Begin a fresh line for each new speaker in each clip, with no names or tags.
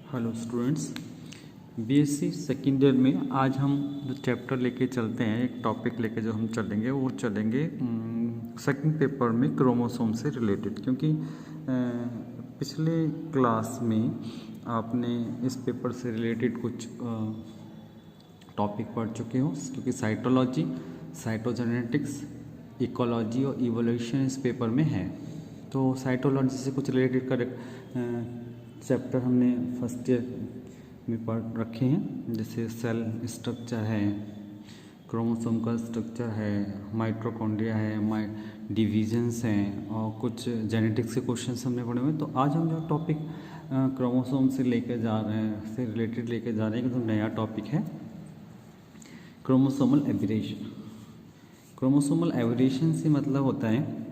Hello students, BSc second year में आज हम जो चैप्टर लेके चलते हैं, एक टॉपिक लेके जो हम चलेंगे वो चलेंगे सेकंड पेपर में क्रोमोसोम से रिलेटेड। क्योंकि पिछले क्लास में आपने इस पेपर से रिलेटेड कुछ टॉपिक पढ़ चुके हो, क्योंकि साइटोलॉजी, साइटोजेनेटिक्स, इकोलॉजी और इवोल्यूशन इस पेपर में है। तो साइटोलॉजी से कुछ रिलेटेड कर चैप्टर हमने फर्स्ट ईयर में पढ़ रखे हैं, जैसे सेल स्ट्रक्चर है, क्रोमोसोम का स्ट्रक्चर है, माइटोकॉन्ड्रिया है, डिवीजन्स हैं और कुछ जेनेटिक्स के क्वेश्चंस हमने पढ़े हुए हैं। तो आज हम जो टॉपिक क्रोमोसोम से लेकर जा रहे हैं, से रिलेटेड लेकर जा रहे हैं, तो नया टॉपिक है क्रोमोसोमल एबरेशन। क्रोमोसोमल एबरेशन से मतलब होता है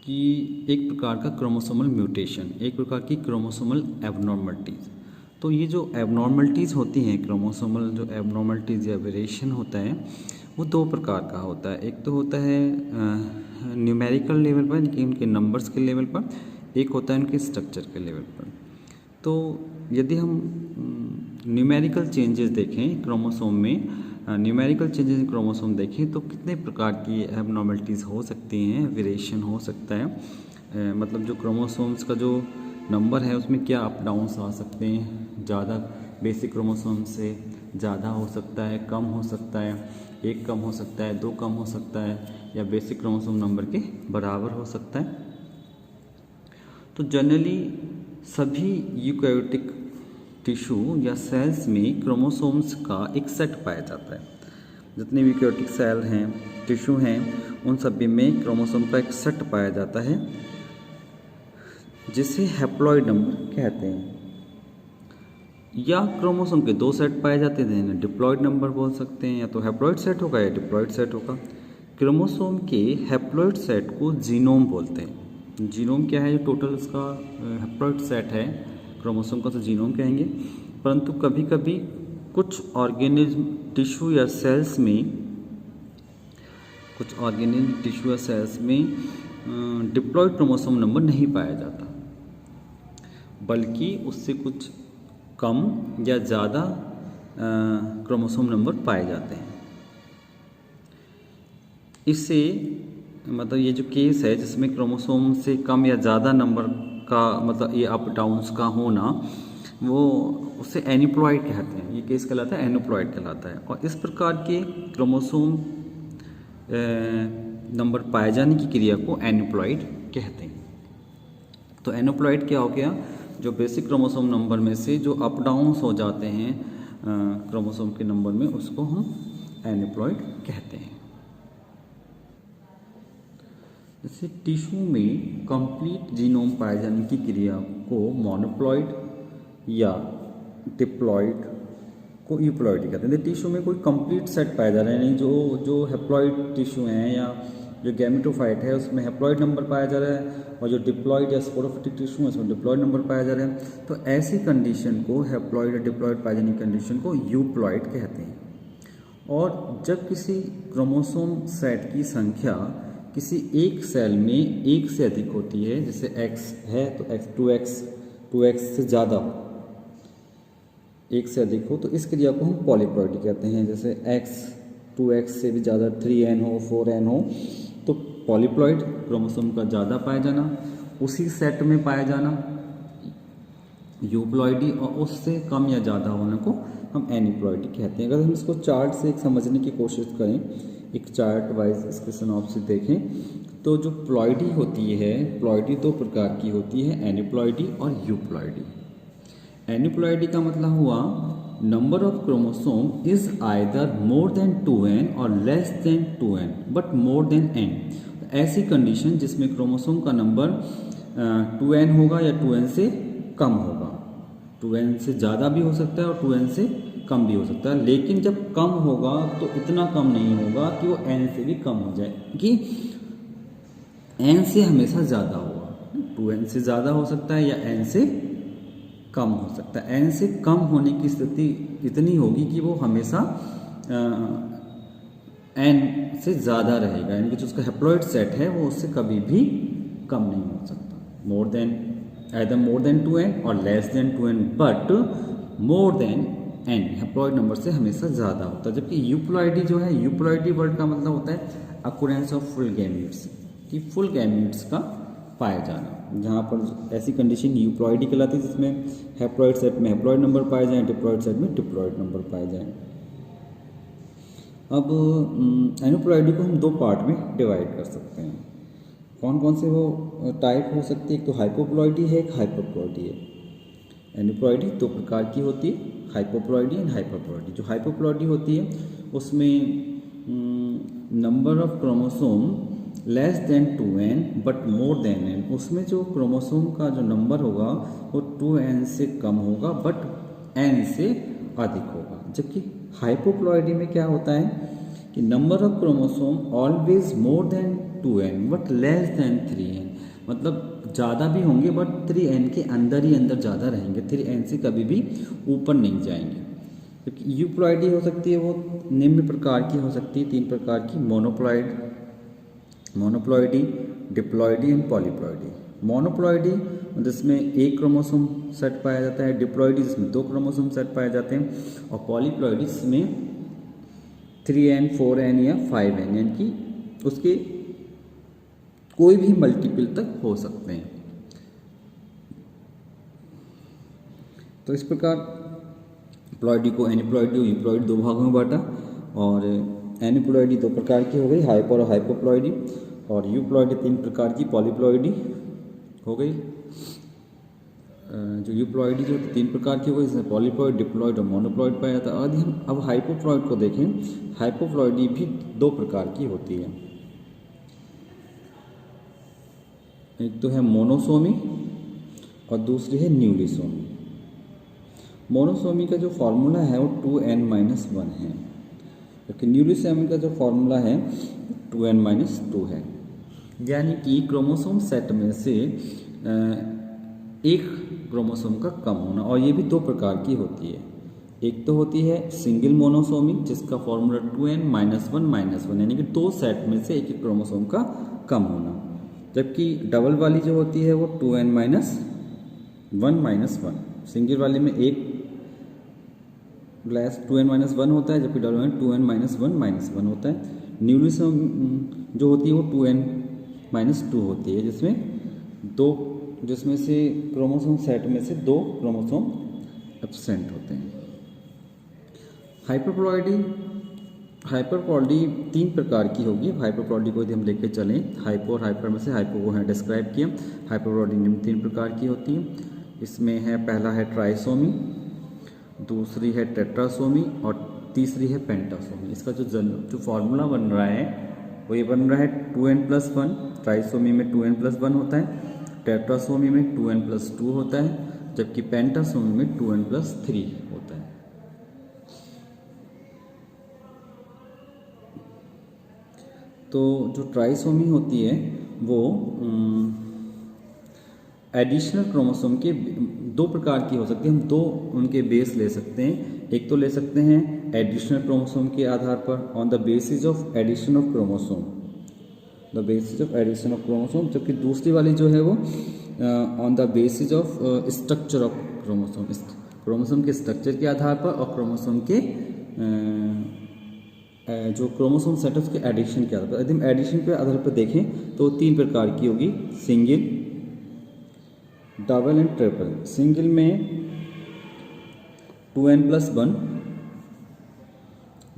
कि एक प्रकार का क्रोमोसोमल म्यूटेशन, एक प्रकार की क्रोमोसोमल एबनॉर्मलिटीज़। तो ये जो एबनॉर्मलिटीज़ होती हैं, क्रोमोसोमल जो एबनॉर्मलिटीज़ या वेरिएशन होता है, वो दो प्रकार का होता है। एक तो होता है न्यूमेरिकल लेवल पर, यानी कि उनके नंबर्स के लेवल पर, एक होता है उनके स्ट्रक्चर के लेवल पर। तो यदि हम न्यूमेरिकल चेंजेस देखें क्रोमोसोम में, न्यूमेरिकल चेंजेस इन क्रोमोसोम देखें तो कितने प्रकार की एबनॉर्मलिटीज़ हो सकती हैं, वेरिएशन हो सकता है। मतलब जो क्रोमोसोम्स का जो नंबर है उसमें क्या अप डाउन्स आ सकते हैं। ज़्यादा बेसिक क्रोमोसोम से ज़्यादा हो सकता है, कम हो सकता है, एक कम हो सकता है, दो कम हो सकता है, या बेसिक क्रोमोसोम नंबर के बराबर हो सकता है। तो जनरली सभी यूकैरियोटिक टिश्यू या सेल्स में क्रोमोसोम्स का एक सेट पाया जाता है। जितने भी यूकैरियोटिक सेल हैं, टिश्यू हैं, उन सभी में क्रोमोसोम का एक सेट पाया जाता है, जिसे हैप्लॉइड नंबर कहते हैं। या क्रोमोसोम के दो सेट पाए जाते हैं, डिप्लॉइड नंबर बोल सकते हैं, या तो हैप्लॉइड सेट होगा या डिप्लॉइड सेट होगा। क्रोमोसोम के हैप्लॉइड सेट को जीनोम बोलते हैं। जीनोम क्या है? जो टोटल उसका हैप्लॉइड सेट है क्रोमोसोम का, तो जीनोम कहेंगे। परंतु कभी कभी कुछ ऑर्गेनिज्म टिश्यू या सेल्स में, डिप्लॉइड क्रोमोसोम नंबर नहीं पाया जाता, बल्कि उससे कुछ कम या ज़्यादा क्रोमोसोम नंबर पाए जाते हैं। इससे मतलब ये जो केस है जिसमें क्रोमोसोम से कम या ज़्यादा नंबर का, मतलब ये अप डाउन्स का होना, वो उसे एनिप्लॉइड कहते हैं। ये केस कहलाता है, एनिप्लॉइड कहलाता है। और इस प्रकार के क्रोमोसोम नंबर पाए जाने की क्रिया को एनिप्लॉइड कहते हैं। तो एनिप्लॉइड क्या हो गया? जो बेसिक क्रोमोसोम नंबर में से जो अप डाउन्स हो जाते हैं क्रोमोसोम के नंबर में, उसको हम एनिप्लॉइड कहते हैं। जैसे टिश्यू में कंप्लीट जीनोम पाए जाने की क्रिया को मोनोप्लॉइड या डिप्लॉइड को यूप्लॉइड कहते हैं। टिश्यू में कोई कंप्लीट सेट पाया जा रहा है, नहीं जो हैप्लॉइड टिश्यू हैं या जो गैमेटोफाइट है उसमें हैप्लॉइड नंबर पाया जा रहा है, और जो डिप्लॉइड या स्पोरोफिटिक टिश्यू है उसमें डिप्लॉइड नंबर पाया जा रहा है। तो ऐसी कंडीशन को, हैप्लॉइड या डिप्लॉइड पाए जाने की कंडीशन को यूप्लॉइड कहते हैं। और जब किसी क्रोमोसोम सेट की संख्या किसी एक सेल में एक से अधिक होती है, जैसे x है तो x 2x से ज़्यादा एक से अधिक हो, तो इस क्रिया को हम पॉलीप्लॉइडी कहते हैं। जैसे x 2x से भी ज़्यादा 3n हो, 4n हो, तो पॉलीप्लॉइड क्रोमोसोम का ज़्यादा पाया जाना, उसी सेट में पाया जाना यूप्लॉइडी, और उससे कम या ज़्यादा होने को हम एनिप्लॉइडी कहते हैं। अगर हम इसको चार्ट से एक समझने की कोशिश करें, एक चार्ट वाइज इसके सिनॉप्सिस देखें, तो जो प्लॉइडी होती है, प्लॉइडी दो प्रकार की होती है, एनिप्लॉइडी और यूप्लॉइडी। एनिप्लॉइडी का मतलब हुआ number of chromosome is either more than 2n और less than 2n but more than n। ऐसी कंडीशन जिसमें क्रोमोसोम का नंबर 2n होगा या 2n से कम होगा। 2n से ज़्यादा भी हो सकता है और 2n से कम भी हो सकता है, लेकिन जब कम होगा तो इतना कम नहीं होगा कि वो n से भी कम हो जाए, कि n से हमेशा ज़्यादा होगा। 2n से ज़्यादा हो सकता है या n से कम हो सकता है। n से कम होने की स्थिति इतनी होगी कि वो हमेशा n से ज़्यादा रहेगा, यानी कि जो उसका हैप्लॉइड सेट है वो उससे कभी भी कम नहीं हो सकता। More than either more than 2n और less than 2n but more than n haploid number से हमेशा ज़्यादा होता है। जबकि यूप्लॉइडी जो है, यूप्लॉइडी वर्ड का मतलब होता है अकुरेंस ऑफ फुल गैमीट्स, कि फुल गैमीट्स का पाया जाना। जहाँ पर ऐसी कंडीशन यूप्लॉइडी कहलाती है जिसमें हैप्लॉइड सेट में हैप्लॉइड नंबर पाए जाएं, डिप्लॉइड सेट में डिप्लॉइड नंबर पाए जाएं। अब एनोप्लॉइडी को हम दो पार्ट में डिवाइड कर सकते हैं। कौन कौन से वो टाइप हो सकती है? एक तो हाइपोप्लॉइडी है, एक हाइपरप्लॉइडी है। एनोप्लॉइडी दो प्रकार की होती है, हाइपोप्लॉइडी एंड हाइपरप्लॉइडी। जो हाइपोप्लॉइडी होती है उसमें number of chromosome less than 2n but more than n, उसमें जो क्रोमोसोम का जो नंबर होगा वो 2n से कम होगा बट n से अधिक होगा। जबकि हाइपोप्लॉइडी में क्या होता है कि number of chromosome always more than 2n but less than 3n, मतलब ज़्यादा भी होंगे बट 3n के अंदर ही अंदर ज़्यादा रहेंगे, 3n से कभी भी ऊपर नहीं जाएंगे। क्योंकि यूप्लॉइडी हो सकती है वो निम्न प्रकार की हो सकती है, 3 प्रकार की, मोनोप्लॉइडी, डिप्लॉइडी एंड पॉलीप्लॉइडी। मोनोप्लॉइडी जिसमें एक क्रोमोसोम सेट पाया जाता है, डिप्लॉइडी जिसमें 2 क्रोमोसोम सेट पाए जाते हैं, और पॉलीप्लॉइडी जिसमें 3n 4n या 5n, यानी कि उसके कोई भी मल्टीपल तक हो सकते हैं। तो इस प्रकार प्लॉइडी को एनिप्लॉइडी और यूप्लॉइडी दो भागों में बांटा, और एनिप्लॉइडी 2 प्रकार की हो गई, हाइपर और हाइपोप्लॉइडी, और यूप्लॉइडी 3 प्रकार की, पॉलीप्लॉइडी हो गई। जो यूप्लॉइडी जो 3 प्रकार की हो गई, जिसमें पॉलीप्लॉइड, डिप्लॉइड और मोनोप्लॉइड पाया जाता है। यदि हम अब हाइपोप्लॉइड को देखें, हाइपोप्लॉइडी भी 2 प्रकार की होती है। एक तो है मोनोसोमी और दूसरी है न्यूलिसोमी। मोनोसोमी का जो फॉर्मूला है वो 2n-1 है, जबकि न्यूलिसोमी का जो फॉर्मूला है 2n-2 है। यानी कि क्रोमोसोम सेट में से एक क्रोमोसोम का कम होना, और ये भी 2 प्रकार की होती है। एक तो होती है सिंगल मोनोसोमी जिसका फॉर्मूला 2n-1-1, यानी कि 2 सेट में से एक क्रोमोसोम का कम होना। जबकि डबल वाली जो होती है वो 2n-1-1, सिंगल वाली में एक ग्लास 2n-1 होता है, जबकि डबल में 2n-1-1 होता है। न्यूलिसोम जो होती है वो 2n-2 होती है, जिसमें से क्रोमोसोम सेट में से 2 क्रोमोसोम एब्सेंट होते हैं। हाइपरप्लॉइडी 3 प्रकार की होगी। हाइपरप्लॉइडी को यदि हम लेकर चलें, हाइपो और हाइपर में से हाइपो को है डिस्क्राइब किया। हाइपरप्लॉइडी 3 प्रकार की होती है। इसमें है, पहला है ट्राइसोमी, दूसरी है टेट्रासोमी और तीसरी है पेंटासोमी। इसका जो फॉर्मूला बन रहा है वो ये बन रहा है 2n+1। ट्राइसोमी में 2n+1 होता है, टेट्रासोमी में 2n+2 होता है, जबकि पेंटासोमी में 2n+3 होता है। तो जो ट्राइसोमी होती है वो एडिशनल क्रोमोसोम के 2 प्रकार की हो सकती है। हम 2 उनके बेस ले सकते हैं। एक तो ले सकते हैं एडिशनल क्रोमोसोम के आधार पर, on the basis of addition of chromosome, जबकि दूसरी वाली जो है वो on the basis of structure of chromosome के स्ट्रक्चर के आधार पर, और क्रोमोसोम के जो क्रोमोसोम सेट के एडिशन के आधार पर। यदि हम एडिशन के आधार पर देखें तो 3 प्रकार की होगी, single, double and triple. Single में 2n+1,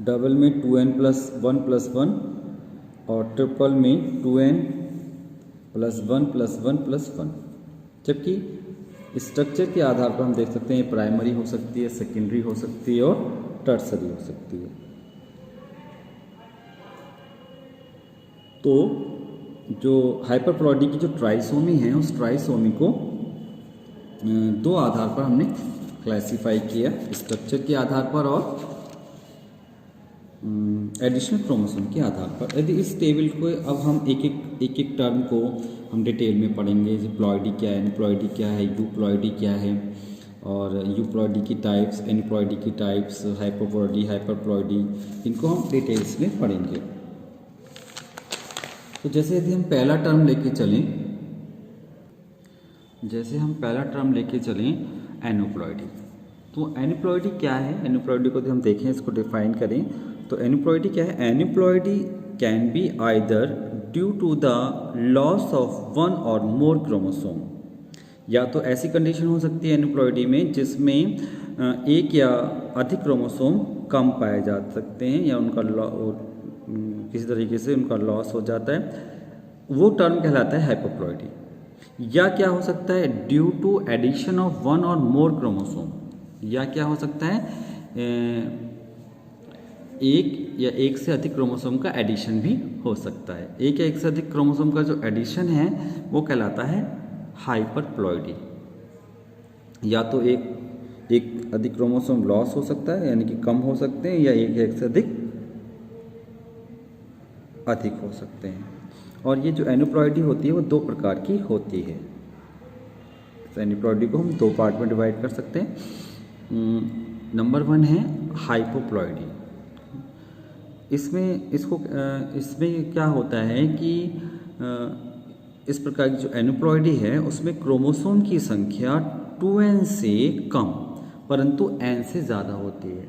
डबल में 2n+1+1 और ट्रिपल में 2n+1+1+1। जबकि स्ट्रक्चर के आधार पर हम देख सकते हैं प्राइमरी हो सकती है, सेकेंडरी हो सकती है और टर्सरी हो सकती है। तो जो हाइपरप्लॉइडी की जो ट्राइसोमी है, उस ट्राइसोमी को 2 आधार पर हमने क्लासिफाई किया, स्ट्रक्चर के आधार पर और एडिशनल क्रोमोसोम के आधार पर। यदि इस टेबल को अब हम एक एक टर्म को हम डिटेल में पढ़ेंगे, जैसे प्लॉइडी क्या है, एनिप्लॉइडी क्या है, यूप्लॉइडी क्या है, और यूप्लॉइडी की टाइप्स, एनिप्लॉइडी की टाइप्स, हाइपोप्लॉइडी, हाइपरप्लॉइडी, इनको हम डिटेल्स में पढ़ेंगे। तो जैसे यदि हम पहला टर्म लेके चलें जैसे हम पहला टर्म लेके चलें एनुप्लॉइडी। तो एनुप्लॉइडी क्या है? एनुप्लॉइडी को हम देखें, इसको डिफाइन करें तो एनुप्लॉइडी क्या है? Aneuploidy can be either due to the loss of one और मोर क्रोमोसोम। या तो ऐसी कंडीशन हो सकती है एनुप्लॉइडी में जिसमें एक या अधिक क्रोमोसोम कम पाए जा सकते हैं या उनका किसी तरीके से उनका लॉस हो जाता है, वो टर्म कहलाता है हाइपोप्लॉइडी। या क्या हो सकता है? Due to addition of one और मोर क्रोमोसोम। या क्या हो सकता है? एक या एक से अधिक क्रोमोसोम का एडिशन भी हो सकता है। एक या एक से अधिक क्रोमोसोम का जो एडिशन है वो कहलाता है हाइपरप्लॉइडी। या तो एक अधिक क्रोमोसोम लॉस हो सकता है यानी कि कम हो सकते हैं, या एक या एक से अधिक हो सकते हैं। और ये जो एनुप्लॉइडी होती है वो दो प्रकार की होती है। तो एनुप्लॉइडी को हम दो पार्ट में डिवाइड कर सकते हैं। नंबर 1 है हाइपोप्लॉइडी। इसमें क्या होता है कि इस प्रकार की जो एनुप्लॉइडी है उसमें क्रोमोसोम की संख्या 2n से कम परंतु n से ज़्यादा होती है।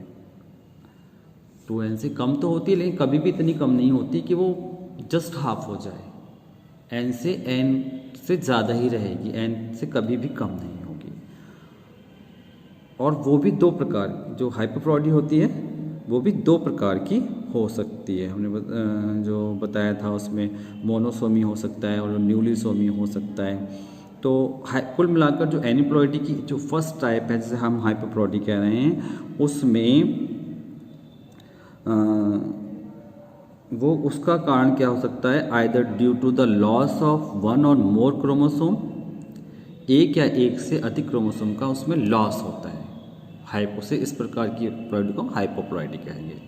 2n से कम तो होती है लेकिन कभी भी इतनी कम नहीं होती कि वो जस्ट हाफ हो जाए। n से ज़्यादा ही रहेगी, n से कभी भी कम नहीं होगी। और वो भी दो प्रकार, जो हाइपोप्लॉइडी होती है वो भी दो प्रकार की हो सकती है। हमने जो बताया था उसमें मोनोसोमी हो सकता है और न्यूलिसोमी हो सकता है। तो कुल मिलाकर जो एनुप्लॉइडी की जो फर्स्ट टाइप है जिसे हम हाइपोप्लॉइडी कह रहे हैं उसमें वो उसका कारण क्या हो सकता है? Either due to the loss of one और मोर क्रोमोसोम, एक या एक से अधिक क्रोमोसोम का उसमें लॉस होता है। हाइपो से इस प्रकार की प्लॉइडी को हाइपोप्लॉइडी कहेंगे।